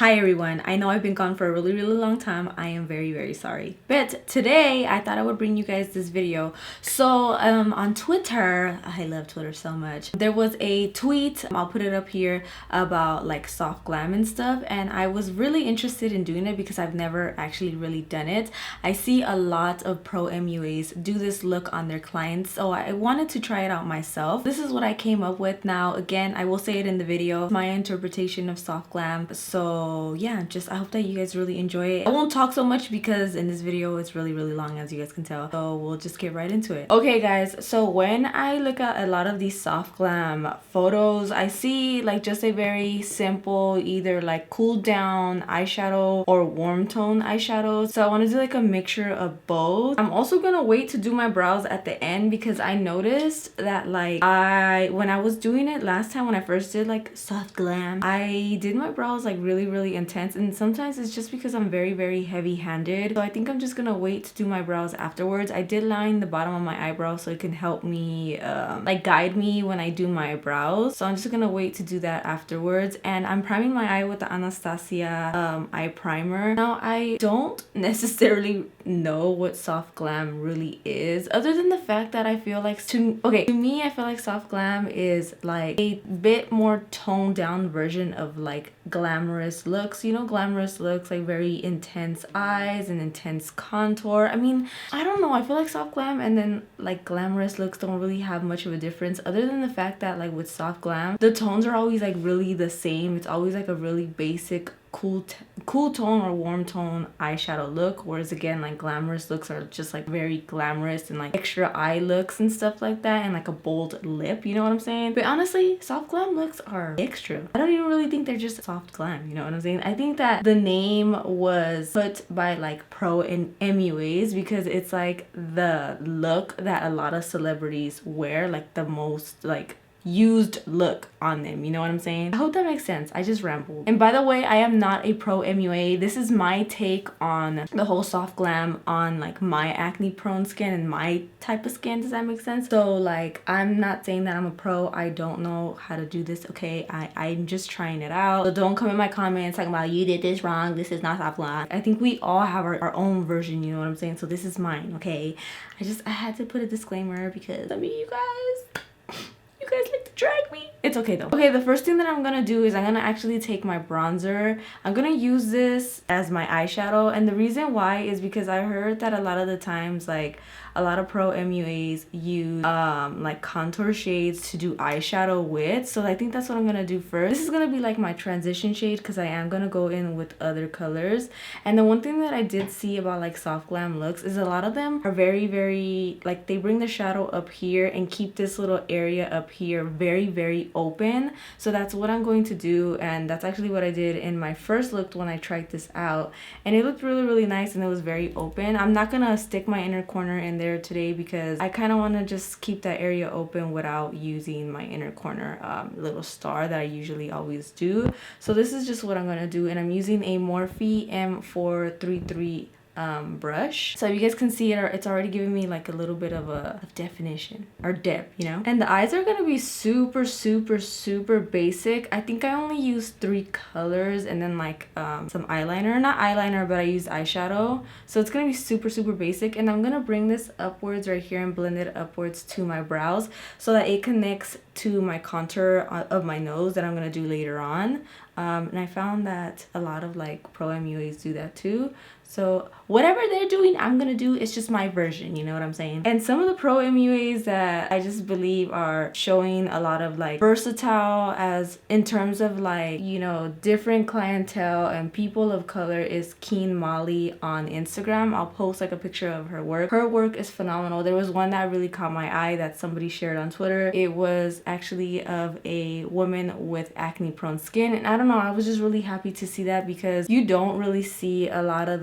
Hi everyone, I know I've been gone for a really long time. I am very sorry. But today I thought I would bring you guys this video. So on Twitter, I love Twitter so much. There was a tweet, I'll put it up here, about like soft glam and stuff, and I was really interested in doing it because I've never actually really done it. I see a lot of pro MUAs do this look on their clients, so I wanted to try it out myself. This is what I came up with. Now again, I will say it in the video, my interpretation of soft glam. So yeah, I hope that you guys really enjoy it. I won't talk so much because in this video it's really long, as you guys can tell, so we'll just get right into it. Okay guys, so when I look at a lot of these soft glam photos, I see like just a very simple either like cool down eyeshadow or warm tone eyeshadow. So I want to do like a mixture of both. I'm also gonna wait to do my brows at the end because I noticed that like when I was doing it last time, when I first did like soft glam, I did my brows like really intense, and sometimes it's just because I'm very heavy-handed. So I think I'm just gonna wait to do my brows afterwards. I did line the bottom of my eyebrow so it can help me like guide me when I do my brows. So I'm just gonna wait to do that afterwards. And I'm priming my eye with the Anastasia eye primer. Now I don't necessarily know what soft glam really is, other than the fact that I feel like to me I feel like soft glam is like a bit more toned down version of like glamorous looks. You know, glamorous looks like very intense eyes and intense contour. I mean, I don't know, I feel like soft glam and then like glamorous looks don't really have much of a difference, other than the fact that like with soft glam the tones are always like really the same. It's always like a really basic cool tone or warm tone eyeshadow look, whereas again like glamorous looks are just like very glamorous and like extra eye looks and stuff like that, and like a bold lip, you know what I'm saying? But honestly, soft glam looks are extra. I don't even really think they're just soft glam, you know what I'm saying? I think that the name was put by like pro and MUAs because it's like the look that a lot of celebrities wear, like the most like used look on them, you know what I'm saying? I hope that makes sense. I just rambled. And by the way, I am not a pro MUA. This is my take on the whole soft glam on like my acne prone skin and my type of skin. Does that make sense? So like, I'm not saying that I'm a pro. I don't know how to do this, okay? I'm just trying it out. So don't come in my comments talking about you did this wrong, this is not soft glam. I think we all have our own version, you know what I'm saying? So this is mine, okay? I had to put a disclaimer because I mean, you guys like to drag me. It's okay though. Okay, the first thing that I'm gonna do is I'm gonna actually take my bronzer. I'm gonna use this as my eyeshadow, and the reason why is because I heard that a lot of the times like a lot of pro MUAs use like contour shades to do eyeshadow with. So I think that's what I'm gonna do first. This is gonna be like my transition shade because I am gonna go in with other colors. And the one thing that I did see about like soft glam looks is a lot of them are very like they bring the shadow up here and keep this little area up here very open. So that's what I'm going to do, and that's actually what I did in my first look when I tried this out, and it looked really nice and it was very open. I'm not gonna stick my inner corner in there today because I kind of want to just keep that area open without using my inner corner little star that I usually always do. So this is just what I'm gonna do, and I'm using a Morphe M433 brush. So you guys can see it's already giving me like a little bit of a definition or depth, you know? And the eyes are gonna be super basic. I think I only used 3 colors and then like some eyeliner. Not eyeliner, but I used eyeshadow. So it's gonna be super basic, and I'm gonna bring this upwards right here and blend it upwards to my brows so that it connects to my contour of my nose that I'm gonna do later on. And I found that a lot of like pro MUAs do that too. So whatever they're doing, I'm gonna do. It's just my version, you know what I'm saying? And some of the pro MUAs that I just believe are showing a lot of like versatile as in terms of like, you know, different clientele and people of color is Keen Molly on Instagram. I'll post like a picture of her work. Her work is phenomenal. There was one that really caught my eye that somebody shared on Twitter. It was actually of a woman with acne prone skin, and I don't know, I was just really happy to see that because you don't really see a lot of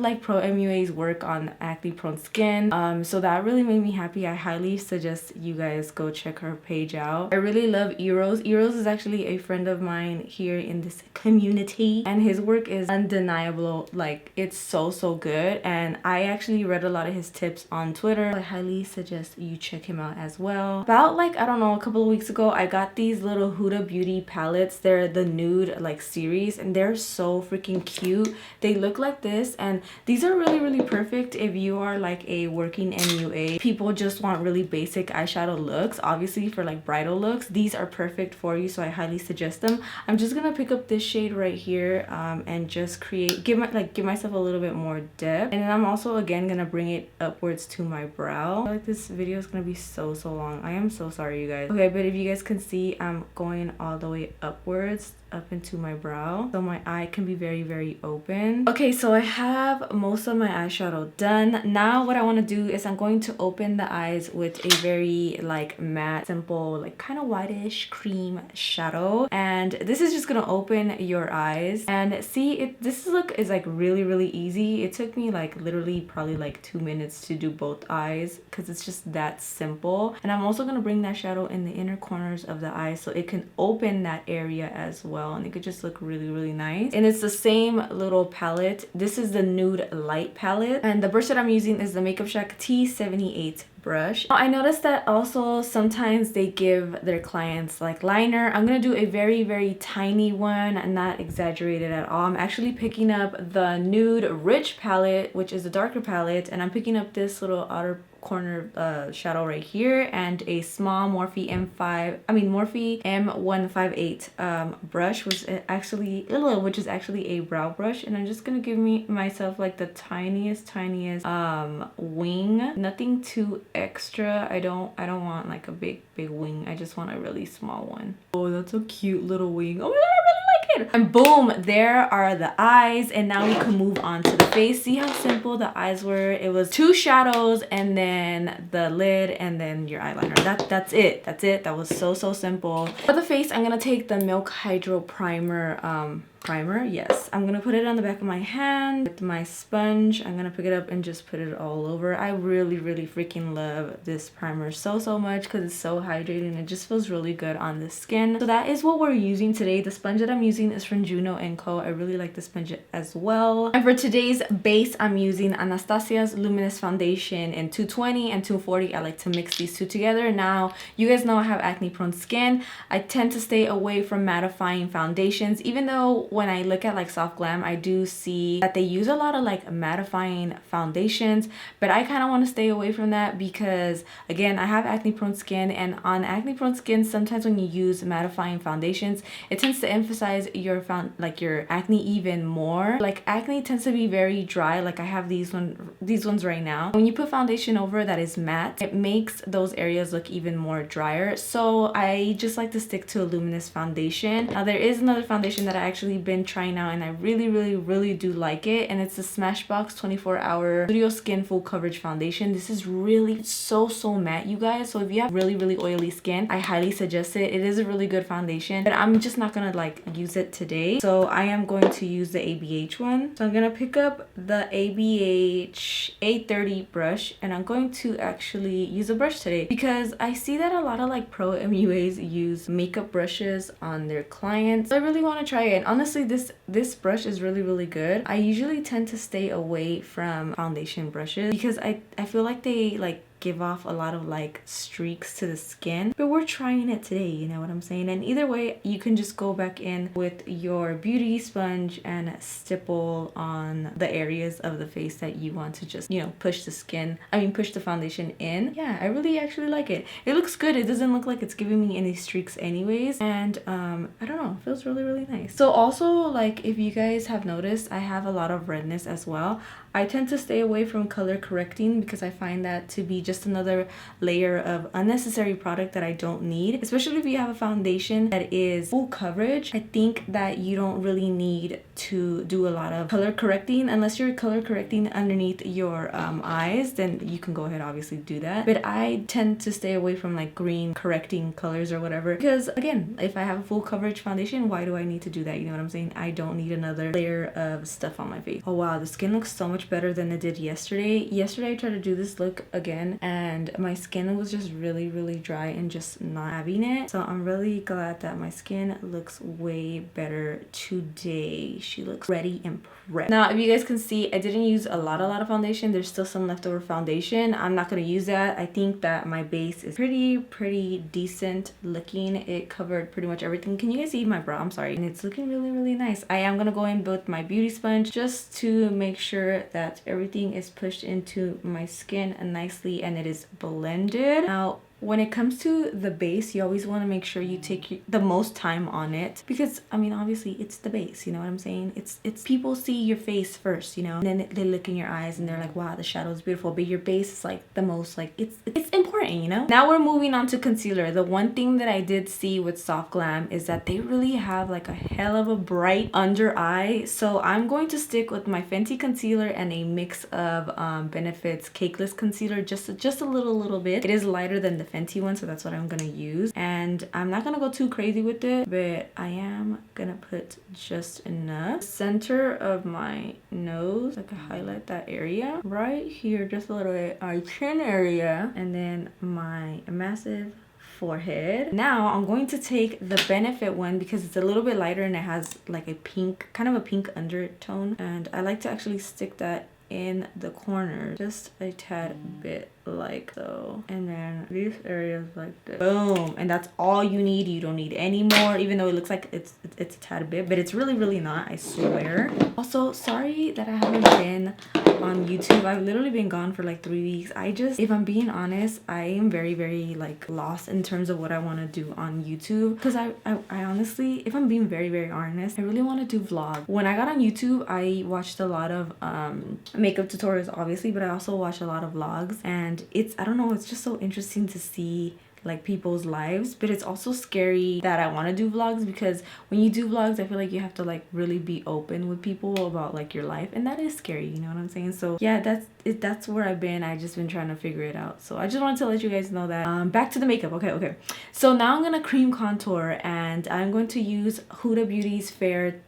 like pro MUAs work on acne prone skin. So that really made me happy. I highly suggest you guys go check her page out. I really love Eros. Eros is actually a friend of mine here in this community, and his work is undeniable. Like it's so good, and I actually read a lot of his tips on Twitter. I highly suggest you check him out as well. About like, I don't know, know, a couple of weeks ago I got these little Huda Beauty palettes. They're the nude like series, and they're so freaking cute. They look like this, and these are really perfect if you are like a working MUA. People just want really basic eyeshadow looks. Obviously for like bridal looks, these are perfect for you, so I highly suggest them. I'm just gonna pick up this shade right here and just give myself a little bit more depth, and then I'm also again gonna bring it upwards to my brow. I feel like this video is gonna be so long. I am so sorry, you guys. Okay, but if you guys can see, I'm going all the way upwards up into my brow, so my eye can be very open. Okay, so I have most of my eyeshadow done. Now what I want to do is I'm going to open the eyes with a very like matte, simple, like kind of whitish cream shadow, and this is just gonna open your eyes. And see, this look is like really easy. It took me like literally probably like 2 minutes to do both eyes because it's just that simple. And I'm also gonna bring that shadow in the inner corners of the eye so it can open that area as well, and it could just look really nice. And it's the same little palette. This is the Nude Light palette, and the brush that I'm using is the makeupshack T78 brush. I noticed that also sometimes they give their clients like liner. I'm gonna do a very tiny one and not exaggerated at all. I'm actually picking up the Nude Rich palette, which is a darker palette, and I'm picking up this little outer corner shadow right here, and a small Morphe M158 brush, which is actually a brow brush, and I'm just gonna give myself like the tiniest wing. Nothing too extra. I don't want like a big wing. I just want a really small one. Oh, that's a cute little wing. Oh my god, I really like it. And boom, there are the eyes, and now we can move on to the face. See how simple the eyes were? It was 2 shadows and then the lid and then your eyeliner. That's it. That was so simple. For the face, I'm gonna take the Milk Hydro primer. Yes, I'm gonna put it on the back of my hand with my sponge. I'm gonna pick it up and just put it all over. I really freaking love this primer so much because it's so hydrating and it just feels really good on the skin. So that is what we're using today. The sponge that I'm using is from Juno & Co. I really like the sponge as well. And for today's base, I'm using Anastasia's Luminous Foundation in 220 and 240. I like to mix these two together. Now, you guys know I have acne prone skin. I tend to stay away from mattifying foundations, even though when I look at like Soft Glam, I do see that they use a lot of like mattifying foundations, but I kind of want to stay away from that because again, I have acne prone skin, and on acne prone skin, sometimes when you use mattifying foundations, it tends to emphasize your acne even more. Like acne tends to be very dry. Like I have these ones right now. When you put foundation over that is matte, it makes those areas look even more drier. So I just like to stick to a luminous foundation. Now there is another foundation that I actually been trying out and I really do like it, and it's the Smashbox 24-hour Studio Skin Full Coverage Foundation. This is really so matte, you guys. So if you have really oily skin, I highly suggest it. It is a really good foundation, but I'm just not gonna like use it today. So I am going to use the ABH one. So I'm gonna pick up the ABH 830 brush, and I'm going to actually use a brush today because I see that a lot of like pro MUAs use makeup brushes on their clients. So I really want to try it. And honestly, this brush is really good. I usually tend to stay away from foundation brushes because I feel like they like give off a lot of like streaks to the skin, but we're trying it today, you know what I'm saying? And either way, you can just go back in with your beauty sponge and stipple on the areas of the face that you want to just, you know, push the foundation in. Yeah, I really actually like it. It looks good. It doesn't look like it's giving me any streaks anyways, and I don't know, it feels really nice. So also, like, if you guys have noticed, I have a lot of redness as well. I tend to stay away from color correcting because I find that to be just another layer of unnecessary product that I don't need, especially if you have a foundation that is full coverage. I think that you don't really need to do a lot of color correcting unless you're color correcting underneath your eyes. Then you can go ahead, obviously do that, but I tend to stay away from like green correcting colors or whatever because again, if I have a full coverage foundation, why do I need to do that? You know what I'm saying? I don't need another layer of stuff on my face. Oh wow, the skin looks so much much better than it did yesterday. Yesterday I tried to do this look again and my skin was just really dry and just not having it. So I'm really glad that my skin looks way better today. She looks ready and prepped. Now, if you guys can see, I didn't use a lot of foundation. There's still some leftover foundation. I'm not gonna use that. I think that my base is pretty decent looking. It covered pretty much everything. Can you guys see my brow? I'm sorry. And it's looking really nice. I am gonna go in with my beauty sponge just to make sure that everything is pushed into my skin nicely and it is blended. Now, when it comes to the base, you always want to make sure you take the most time on it, because I mean, obviously it's the base, you know what I'm saying? It's people see your face first, you know, and then they look in your eyes and they're like, wow, the shadow is beautiful, but your base is like the most, like it's important, you know. Now we're moving on to concealer. The one thing that I did see with Soft Glam is that they really have like a hell of a bright under eye, so I'm going to stick with my Fenty concealer and a mix of Benefit's cakeless concealer, just a little bit. It is lighter than the Fenty one, so that's what I'm gonna use, and I'm not gonna go too crazy with it, but I am gonna put just enough. Center of my nose, like highlight that area right here, just a little bit, our chin area, and then my massive forehead. Now I'm going to take the Benefit one because it's a little bit lighter and it has like a pink, kind of a pink undertone, and I like to actually stick that in the corner just a tad bit, like so, and then these areas like this. Boom. And that's all you need. You don't need any more, even though it looks like it's a tad bit, but it's really not, I swear. Also, sorry that I haven't been on YouTube. I've literally been gone for like 3 weeks. I just, if I'm being honest, I am very like lost in terms of what I want to do on YouTube, because I honestly, if I'm being very honest, I really want to do vlogs. When I got on YouTube, I watched a lot of makeup tutorials, obviously, but I also watch a lot of vlogs, and it's, I don't know, it's just so interesting to see like people's lives, but it's also scary that I want to do vlogs, because when you do vlogs, I feel like you have to like really be open with people about like your life, and that is scary, you know what I'm saying? So yeah, that's where I've been. I just been trying to figure it out, so I just wanted to let you guys know that. Back to the makeup. Okay, so now I'm gonna cream contour, and I'm going to use Huda Beauty's Fair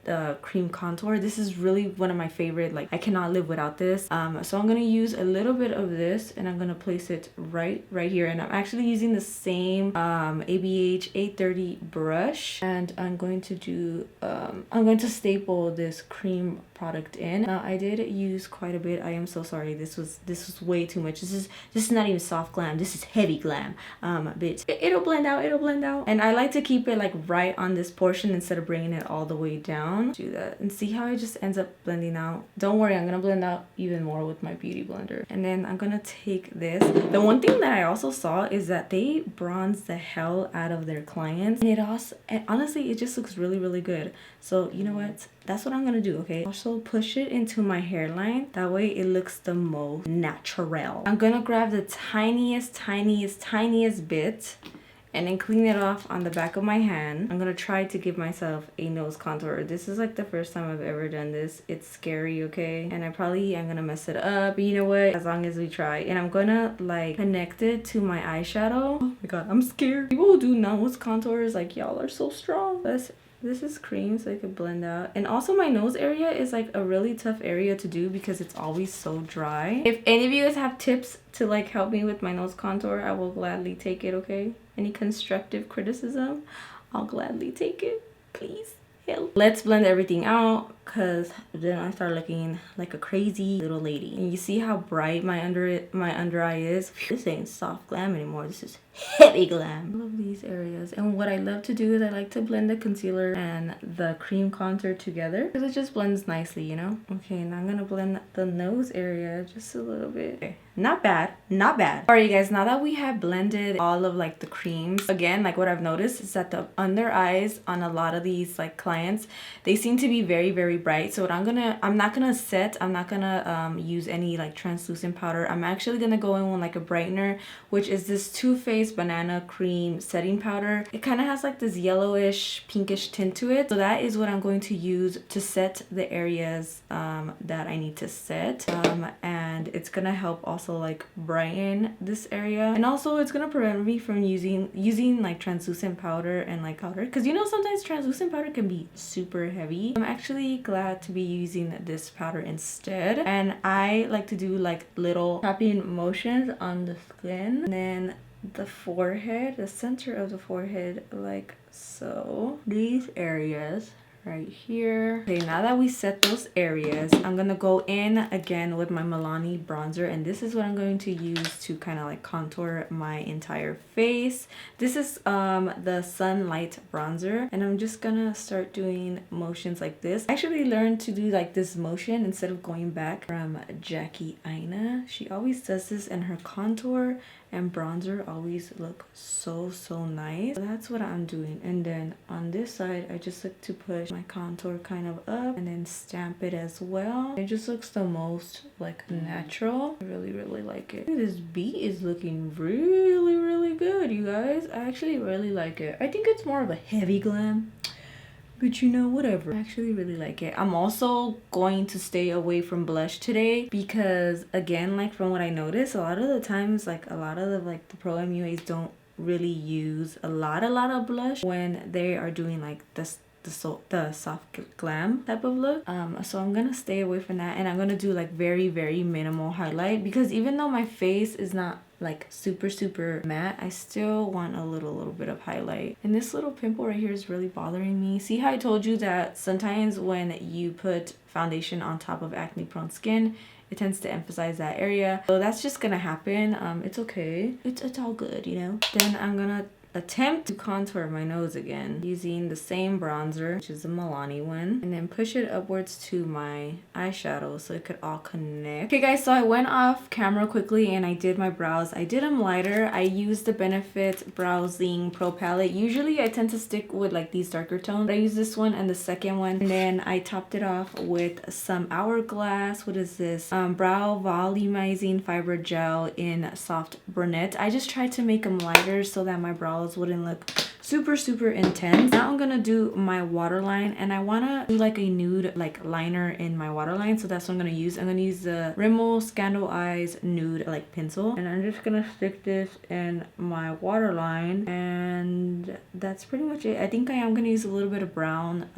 cream contour. This is really one of my favorite, like I cannot live without this. So I'm gonna use a little bit of this and I'm gonna place it right here, and I'm actually using the same ABH 830 brush, and I'm going to do I'm going to staple this cream product in. Now I did use quite a bit. I am so sorry, this was way too much. This is not even soft glam, this is heavy glam. But it'll blend out, and I like to keep it like right on this portion instead of bringing it all the way down. Do that and see how it just ends up blending out. Don't worry, I'm gonna blend out even more with my beauty blender. And then I'm gonna take this. The one thing that I also saw is that they bronze the hell out of their clients, and it also, and honestly, it just looks really good. So you know what, that's what I'm gonna do. Okay, also push it into my hairline, that way it looks the most natural. I'm gonna grab the tiniest bit and then clean it off on the back of my hand. I'm gonna try to give myself a nose contour. This is like the first time I've ever done this. It's scary, okay? And I probably am gonna mess it up, but you know what? As long as we try. And I'm gonna like connect it to my eyeshadow. Oh my god, I'm scared. People who do nose contours, like y'all are so strong. This is cream so it could blend out. And also my nose area is like a really tough area to do because it's always so dry. If any of you guys have tips to like help me with my nose contour, I will gladly take it, okay? Any constructive criticism, I'll gladly take it. Please help. Let's blend everything out, because then I start looking like a crazy little lady. And you see how bright my under eye is? This ain't soft glam anymore. This is heavy glam. I love these areas. And what I love to do is I like to blend the concealer and the cream contour together, because it just blends nicely, you know? Okay, now I'm gonna blend the nose area just a little bit. Okay. Not bad. All right, you guys, now that we have blended all of like the creams, again, like what I've noticed is that the under eyes on a lot of these like clients, they seem to be very bright. So what I'm not gonna use any like translucent powder. I'm actually gonna go in with like a brightener, which is this Too Faced Banana Cream setting powder. It kind of has like this yellowish pinkish tint to it, so that is what I'm going to use to set the areas that I need to set, and it's gonna help also like brighten this area, and also it's gonna prevent me from using like translucent powder and like powder, because you know sometimes translucent powder can be super heavy. I'm actually glad to be using this powder instead. And I like to do like little tapping motions on the skin, and then the forehead, the center of the forehead, like so. These areas right here. Okay, now that we set those areas, I'm gonna go in again with my Milani bronzer, and this is what I'm going to use to kind of like contour my entire face. This is the Sunlight bronzer, and I'm just gonna start doing motions like this. I actually learned to do like this motion instead of going back from Jackie Aina. She always does this, and her contour and bronzer always look so nice. So that's what I'm doing. And then on this side, I just like to push my contour kind of up and then stamp it as well. It just looks the most like natural. I really like it. This beat is looking really good, you guys. I actually really like it. I think it's more of a heavy glam, but you know, whatever. I actually really like it. I'm also going to stay away from blush today because, again, like from what I noticed, a lot of the times, like a lot of the pro MUAs don't really use a lot of blush when they are doing like the soft glam type of look. So I'm gonna stay away from that, and I'm gonna do like very minimal highlight, because even though my face is not like super matte, I still want a little bit of highlight. And this little pimple right here is really bothering me. See how I told you that sometimes when you put foundation on top of acne prone skin, it tends to emphasize that area? So that's just gonna happen. It's okay, it's all good, you know. Then I'm gonna attempt to contour my nose again using the same bronzer, which is the Milani one, and then push it upwards to my eyeshadow so it could all connect. Okay guys, so I went off camera quickly and I did my brows. I did them lighter. I used the Benefit Browsing Pro Palette. Usually I tend to stick with like these darker tones, but I used this one and the second one, and then I topped it off with some Hourglass, what is this, brow volumizing fiber gel in soft brunette. I just tried to make them lighter so that my brows wouldn't look super intense. Now I'm gonna do my waterline, and I wanna do like a nude like liner in my waterline, so that's what I'm gonna use. I'm gonna use the Rimmel Scandal Eyes nude like pencil, and I'm just gonna stick this in my waterline, and that's pretty much it. I think I am gonna use a little bit of brown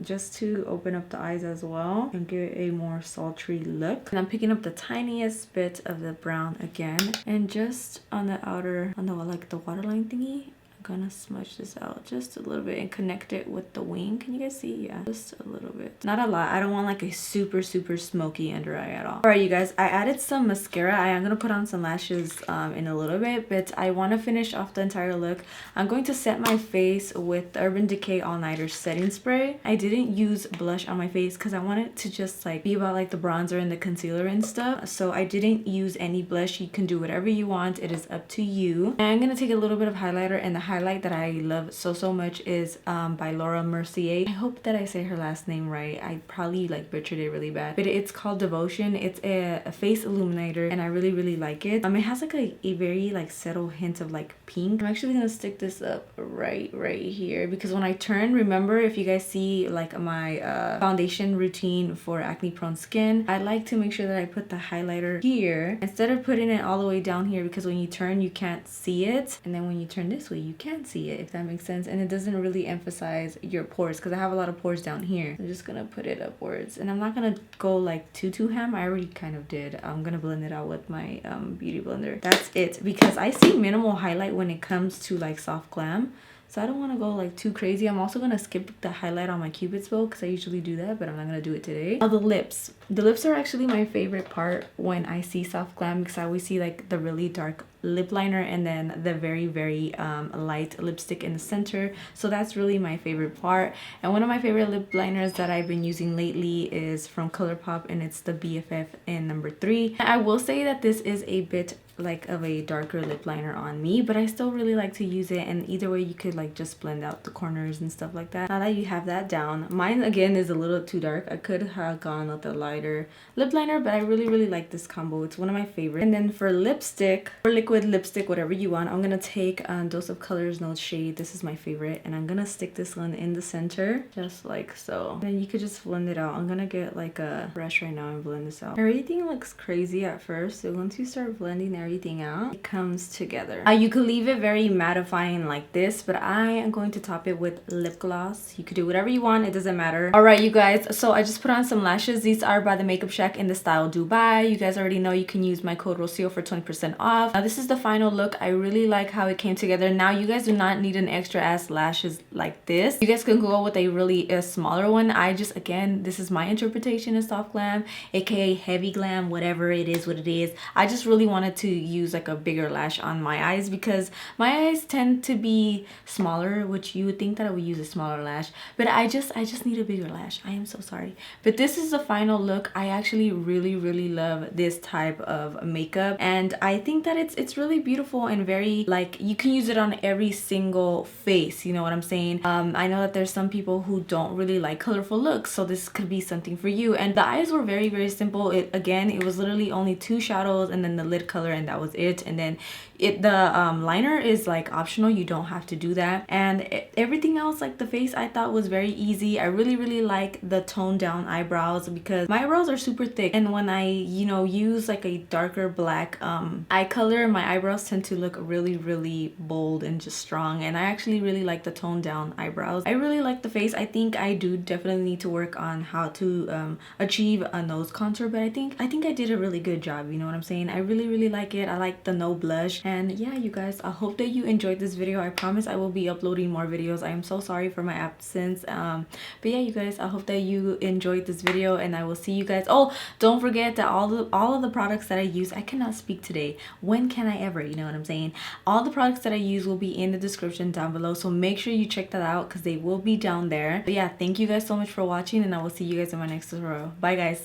just to open up the eyes as well and give it a more sultry look. And I'm picking up the tiniest bit of the brown again, and just on the outer, on the like the waterline thingy, gonna smudge this out just a little bit and connect it with the wing. Can you guys see? Yeah, just a little bit, not a lot. I don't want like a super smoky under eye at all. All right, you guys, I added some mascara. I am gonna put on some lashes in a little bit, but I want to finish off the entire look. I'm going to set my face with the Urban Decay All Nighter setting spray. I didn't use blush on my face because I wanted to just like be about like the bronzer and the concealer and stuff, so I didn't use any blush. You can do whatever you want, it is up to you. And I'm gonna take a little bit of highlighter, and the highlight that I love so much is by Laura Mercier. I hope that I say her last name right. I probably like butchered it really bad, but it's called Devotion. It's a face illuminator, and I really like it. It has like a very like subtle hint of like pink. I'm actually gonna stick this up right here, because when I turn, remember, if you guys see like my foundation routine for acne prone skin, I like to make sure that I put the highlighter here instead of putting it all the way down here, because when you turn you can't see it, and then when you turn this way you can see it, if that makes sense. And it doesn't really emphasize your pores, because I have a lot of pores down here. I'm just gonna put it upwards, and I'm not gonna go like too ham. I already kind of did. I'm gonna blend it out with my beauty blender. That's it, because I see minimal highlight when it comes to like soft glam, so I don't want to go like too crazy. I'm also gonna skip the highlight on my Cupid's bow because I usually do that, but I'm not gonna do it today. Now the lips. The lips are actually my favorite part when I see soft glam, because I always see like the really dark lip liner and then the very light lipstick in the center. So that's really my favorite part. And one of my favorite lip liners that I've been using lately is from Colourpop, and it's the BFF in number 3. I will say that this is a bit like of a darker lip liner on me, but I still really like to use it, and either way you could like just blend out the corners and stuff like that. Now that you have that down, mine again is a little too dark. I could have gone with a lighter lip liner, but I really like this combo. It's one of my favorites. And then for lipstick, or liquid lipstick, whatever you want, I'm gonna take Dose of Colors Nude Shade. This is my favorite, and I'm gonna stick this one in the center just like so. And then you could just blend it out. I'm gonna get like a brush right now and blend this out. Everything looks crazy at first, so once you start blending everything out, it comes together. You could leave it very mattifying like this, but I am going to top it with lip gloss. You could do whatever you want, it doesn't matter. All right, you guys, so I just put on some lashes. These are by the Makeup Shack in the style Dubai. You guys already know you can use my code Rocio for 20% off. Now this is the final look. I really like how it came together. Now you guys do not need an extra ass lashes like this. You guys can go with a really smaller one. I just, again, this is my interpretation of soft glam, aka heavy glam, whatever it is, what it is. I just really wanted to use like a bigger lash on my eyes because my eyes tend to be smaller, which you would think that I would use a smaller lash, but I just need a bigger lash. I am so sorry. But this is the final look. I actually really love this type of makeup, and I think that it's really beautiful and very, like, you can use it on every single face, you know what I'm saying? I know that there's some people who don't really like colorful looks, so this could be something for you. And the eyes were very simple. It was literally only 2 shadows and then the lid color, and that was it. And then the liner is like optional, you don't have to do that. And everything else, like the face, I thought was very easy. I really like the toned down eyebrows because my eyebrows are super thick, and when I, you know, use like a darker black eye color, my eyebrows tend to look really bold and just strong. And I actually really like the toned down eyebrows. I really like the face. I think I do definitely need to work on how to achieve a nose contour, but I think I did a really good job, you know what I'm saying? I really like it. I like the no blush. And yeah, you guys, I hope that you enjoyed this video. I promise I will be uploading more videos. I am so sorry for my absence, but yeah, you guys, I hope that you enjoyed this video, and I will see you guys. Oh, don't forget that all of the products that I use, I cannot speak today. When can I ever, you know what I'm saying? All the products that I use will be in the description down below, so make sure you check that out because they will be down there. But yeah, thank you guys so much for watching, and I will see you guys in my next tutorial. Bye guys.